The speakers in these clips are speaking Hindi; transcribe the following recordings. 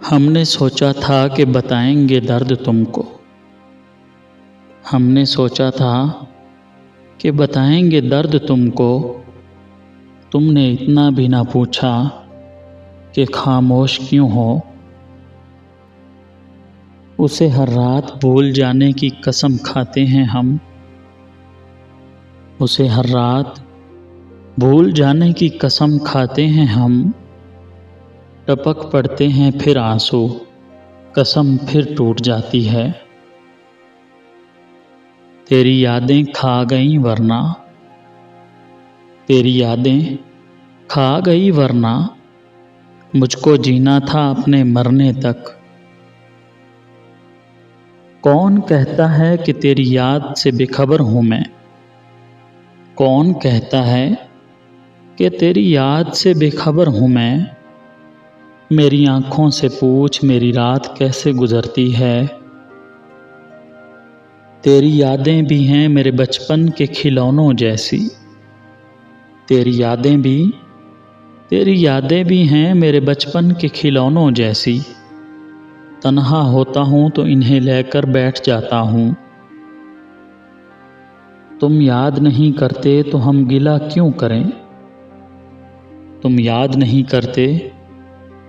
हमने सोचा था कि बताएंगे दर्द तुमको। हमने सोचा था कि बताएंगे दर्द तुमको। तुमने इतना भी ना पूछा कि खामोश क्यों हो। उसे हर रात भूल जाने की कसम खाते हैं हम। उसे हर रात भूल जाने की कसम खाते हैं हम। टपक पड़ते हैं फिर आंसू, कसम फिर टूट जाती है। तेरी यादें खा गईं वरना, तेरी यादें खा गई वरना मुझको जीना था अपने मरने तक। कौन कहता है कि तेरी याद से बेखबर हूँ मैं। कौन कहता है कि तेरी याद से बेखबर हूँ मैं। मेरी आँखों से पूछ मेरी रात कैसे गुजरती है। तेरी यादें भी हैं मेरे बचपन के खिलौनों जैसी। तेरी यादें भी हैं मेरे बचपन के खिलौनों जैसी। तन्हा होता हूँ तो इन्हें लेकर बैठ जाता हूँ। तुम याद नहीं करते तो हम गिला क्यों करें। तुम याद नहीं करते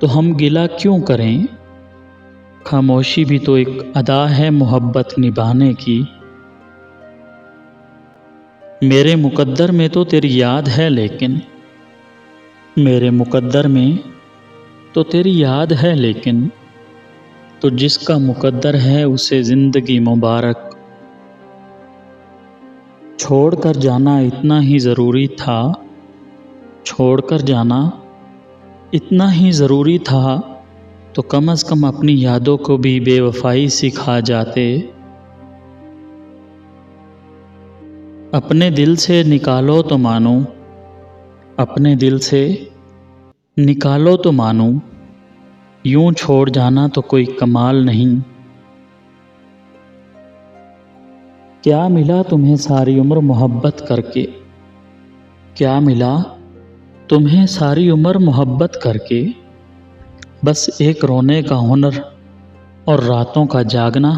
तो हम गिला क्यों करें। खामोशी भी तो एक अदा है मोहब्बत निभाने की। मेरे मुकद्दर में तो तेरी याद है लेकिन, मेरे मुकद्दर में तो तेरी याद है लेकिन, तो जिसका मुकद्दर है उसे ज़िंदगी मुबारक। छोड़कर जाना इतना ही ज़रूरी था, छोड़कर जाना इतना ही ज़रूरी था, तो कम से कम अपनी यादों को भी बेवफाई सिखा जाते। अपने दिल से निकालो तो मानो, अपने दिल से निकालो तो मानो, यूं छोड़ जाना तो कोई कमाल नहीं। क्या मिला तुम्हें सारी उम्र मोहब्बत करके। क्या मिला तुम्हें सारी उम्र मोहब्बत करके। बस एक रोने का हुनर और रातों का जागना।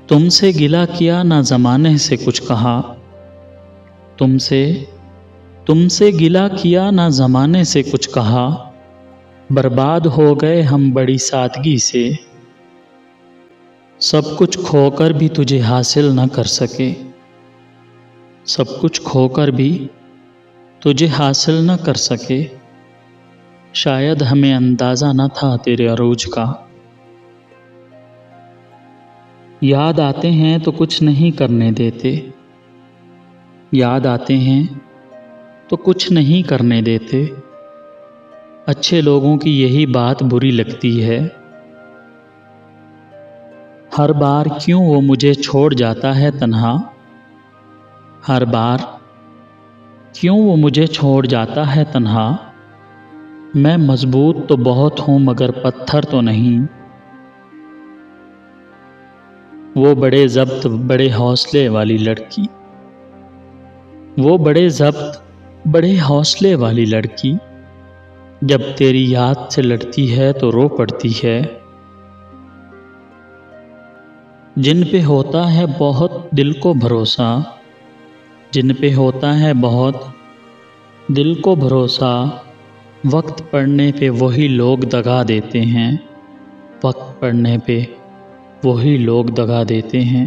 तुमसे गिला किया ना ज़माने से कुछ कहा। तुमसे गिला किया ना ज़माने से कुछ कहा। बर्बाद हो गए हम बड़ी सादगी से। सब कुछ खोकर भी तुझे हासिल न कर सके। सब कुछ खोकर भी तुझे हासिल न कर सके। शायद हमें अंदाज़ा न था तेरे अरूज का। याद आते हैं तो कुछ नहीं करने देते। याद आते हैं तो कुछ नहीं करने देते। अच्छे लोगों की यही बात बुरी लगती है। हर बार क्यों वो मुझे छोड़ जाता है तन्हा। हर बार क्यों वो मुझे छोड़ जाता है तन्हा। मैं मजबूत तो बहुत हूँ मगर पत्थर तो नहीं। वो बड़े ज़ब्त बड़े हौसले वाली लड़की, वो बड़े ज़ब्त बड़े हौसले वाली लड़की, जब तेरी याद से लड़ती है तो रो पड़ती है। जिन पे होता है बहुत दिल को भरोसा, जिन पे होता है बहुत दिल को भरोसा, वक्त पड़ने पे वही लोग दगा देते हैं। वक्त पड़ने पे वही लोग दगा देते हैं।